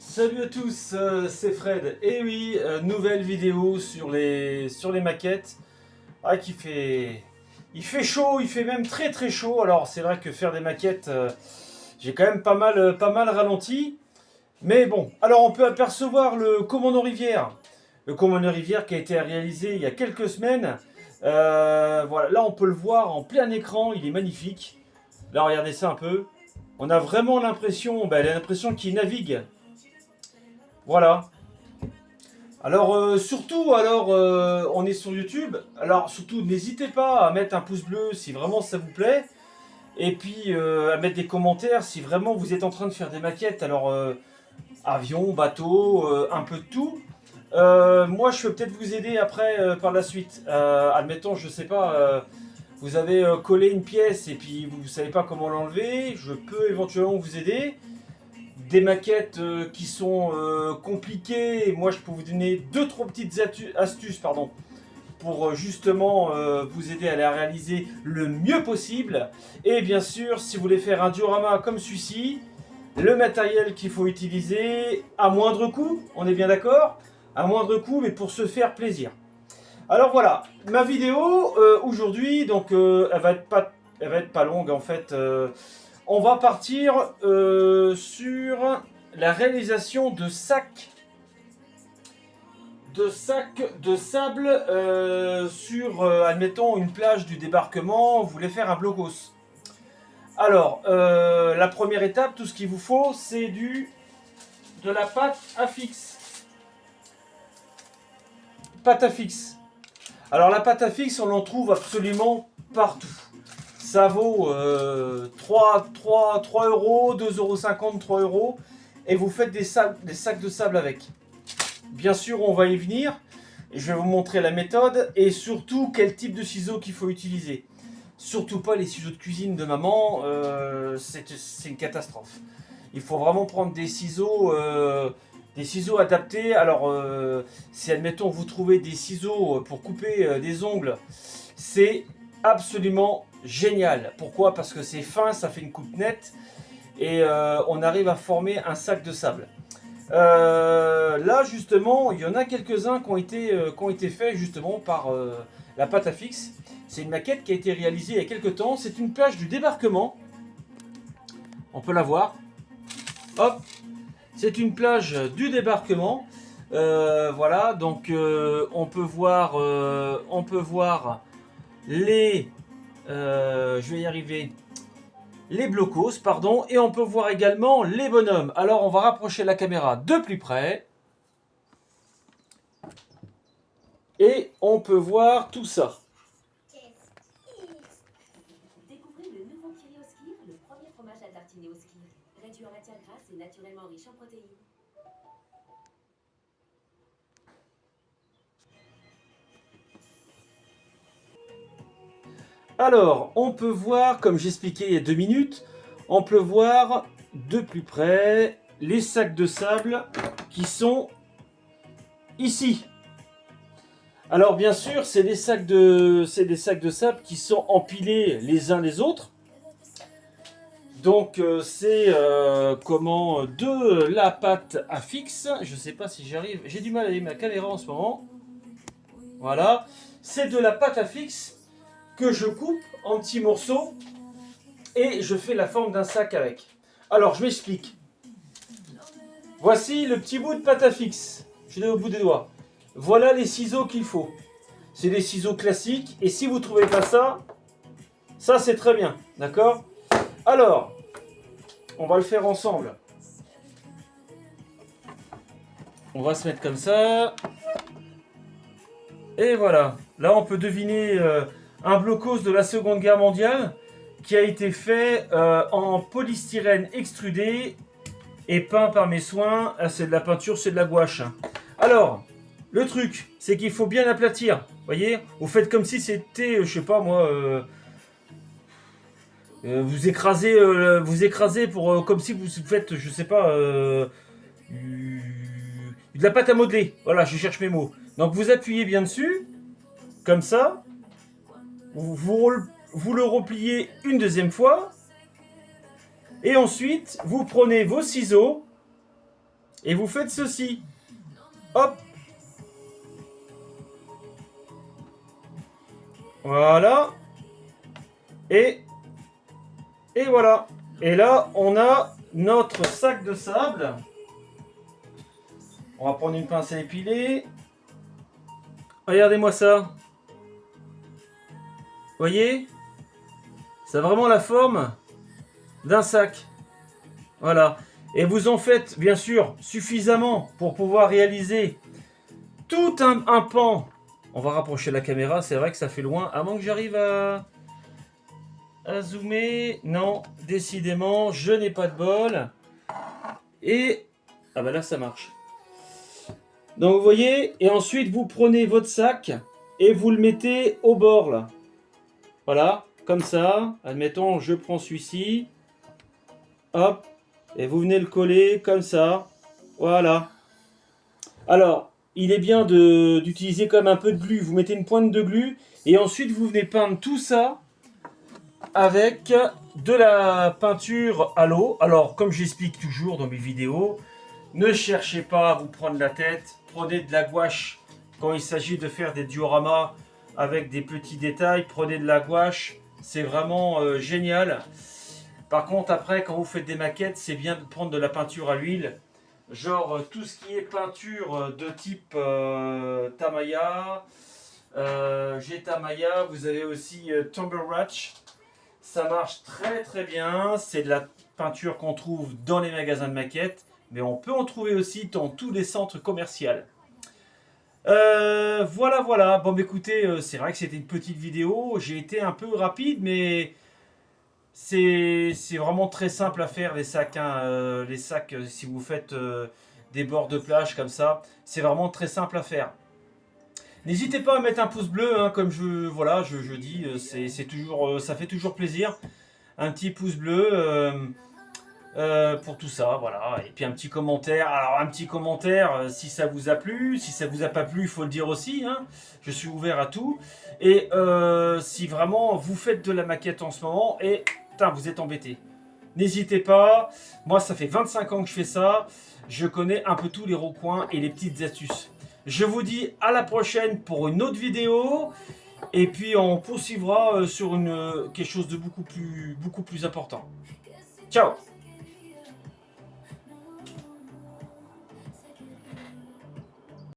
Salut à tous, c'est Fred. Et oui, nouvelle vidéo sur les maquettes. Ah, il fait chaud, il fait même très très chaud. Alors c'est vrai que faire des maquettes, j'ai quand même pas mal ralenti. Mais bon, alors on peut apercevoir le Commandant Rivière. Le Commandant Rivière qui a été réalisé il y a quelques semaines. Voilà, là on peut le voir en plein écran, il est magnifique. Là regardez ça un peu. On a vraiment l'impression qu'il navigue. Voilà. Alors on est sur YouTube. Alors surtout n'hésitez pas à mettre un pouce bleu si vraiment ça vous plaît. Et puis à mettre des commentaires si vraiment vous êtes en train de faire des maquettes. Alors avion, bateau, un peu de tout. Moi je peux peut-être vous aider après par la suite. Admettons, je sais pas, vous avez collé une pièce et puis vous savez pas comment l'enlever. Je peux éventuellement vous aider. Des maquettes qui sont compliquées. Moi, je peux vous donner deux, trois petites astuces, pardon, pour justement vous aider à la réaliser le mieux possible. Et bien sûr, si vous voulez faire un diorama comme celui-ci, le matériel qu'il faut utiliser à moindre coût, on est bien d'accord? À moindre coût, mais pour se faire plaisir. Alors voilà, ma vidéo aujourd'hui, donc elle va être pas longue en fait. On va partir sur la réalisation de sacs de sable sur, admettons, une plage du débarquement. Vous voulez faire un blocos. Alors, la première étape, tout ce qu'il vous faut, c'est de la pâte à fixe. Pâte à fixe. Alors, la pâte à fixe, on en trouve absolument partout. Ça vaut 3 euros, 2,50 €, 3 euros. Et vous faites des sacs de sable avec. Bien sûr, on va y venir. Je vais vous montrer la méthode et surtout quel type de ciseaux qu'il faut utiliser. Surtout pas les ciseaux de cuisine de maman, c'est une catastrophe. Il faut vraiment prendre des ciseaux adaptés. Alors, si admettons vous trouvez des ciseaux pour couper des ongles, c'est absolument génial. Pourquoi? Parce que c'est fin, ça fait une coupe nette et on arrive à former un sac de sable. Là justement, il y en a quelques-uns qui ont été faits justement par la pâte à fixe. C'est une maquette qui a été réalisée il y a quelques temps. C'est une plage du débarquement. On peut la voir. Hop, c'est une plage du débarquement. Voilà, donc on peut voir les, je vais y arriver, les blocos, pardon, et on peut voir également les bonhommes. Alors on va rapprocher la caméra de plus près et on peut voir tout ça. Découvrez le nouveau Kiri au Skir, le premier fromage à tartiner au Skir. Réduit en matière grasse et naturellement riche en protéines. Alors, on peut voir, comme j'expliquais il y a 2 minutes, on peut voir de plus près les sacs de sable qui sont ici. Alors bien sûr, c'est des sacs de sable qui sont empilés les uns les autres. Donc c'est de la pâte à fixe. Je ne sais pas si j'arrive. J'ai du mal à ma caméra en ce moment. Voilà, c'est de la pâte à fixe que je coupe en petits morceaux et je fais la forme d'un sac avec. Alors je m'explique. Voici le petit bout de pâte à fixe. Je l'ai au bout des doigts. Voilà les ciseaux qu'il faut. C'est des ciseaux classiques et si vous ne trouvez pas ça, ça c'est très bien, d'accord? Alors, on va le faire ensemble. On va se mettre comme ça. Et voilà. Là, on peut deviner un blocos de la Seconde Guerre mondiale qui a été fait en polystyrène extrudé et peint par mes soins. Ah, c'est de la peinture, c'est de la gouache. Alors, le truc, c'est qu'il faut bien aplatir. Voyez, vous faites comme si c'était, je sais pas moi, vous écrasez pour comme si vous faites, je sais pas, de la pâte à modeler. Voilà, je cherche mes mots. Donc vous appuyez bien dessus, comme ça. Vous le repliez une deuxième fois. Et ensuite, vous prenez vos ciseaux Et vous faites ceci. Hop. Voilà. Et voilà. Et là, on a notre sac de sable. On va prendre une pince à épiler. Regardez-moi ça. Voyez? Ça a vraiment la forme d'un sac. Voilà. Et vous en faites, bien sûr, suffisamment pour pouvoir réaliser tout un pan. On va rapprocher la caméra, c'est vrai que ça fait loin. Avant que j'arrive à zoomer. Non, décidément, je n'ai pas de bol. Et... ah bah là, ça marche. Donc, vous voyez, et ensuite, vous prenez votre sac et vous le mettez au bord, là. Voilà, comme ça. Admettons, je prends celui-ci. Hop. Et vous venez le coller comme ça. Voilà. Alors, il est bien d'utiliser comme un peu de glu. Vous mettez une pointe de glu. Et ensuite, vous venez peindre tout ça avec de la peinture à l'eau. Alors, comme j'explique toujours dans mes vidéos, ne cherchez pas à vous prendre la tête. Prenez de la gouache quand il s'agit de faire des dioramas avec des petits détails. Prenez de la gouache. C'est vraiment génial. Par contre, après, quand vous faites des maquettes, c'est bien de prendre de la peinture à l'huile. Genre tout ce qui est peinture de type Tamiya, G-Tamiya, vous avez aussi Tumberratch. Ça marche très très bien. C'est de la peinture qu'on trouve dans les magasins de maquettes, mais on peut en trouver aussi dans tous les centres commerciaux. Voilà. Bon, écoutez, c'est vrai que c'était une petite vidéo. J'ai été un peu rapide, mais c'est vraiment très simple à faire les sacs. Hein. Les sacs, si vous faites des bords de plage comme ça, c'est vraiment très simple à faire. N'hésitez pas à mettre un pouce bleu, hein, comme je dis, c'est toujours, ça fait toujours plaisir. Un petit pouce bleu pour tout ça, voilà. Et puis un petit commentaire. Alors un petit commentaire si ça vous a plu, si ça vous a pas plu, il faut le dire aussi. Hein. Je suis ouvert à tout. Et si vraiment vous faites de la maquette en ce moment et putain, vous êtes embêté, n'hésitez pas. Moi, ça fait 25 ans que je fais ça. Je connais un peu tous les recoins et les petites astuces. Je vous dis à la prochaine pour une autre vidéo. Et puis on poursuivra sur quelque chose de beaucoup plus important. Ciao!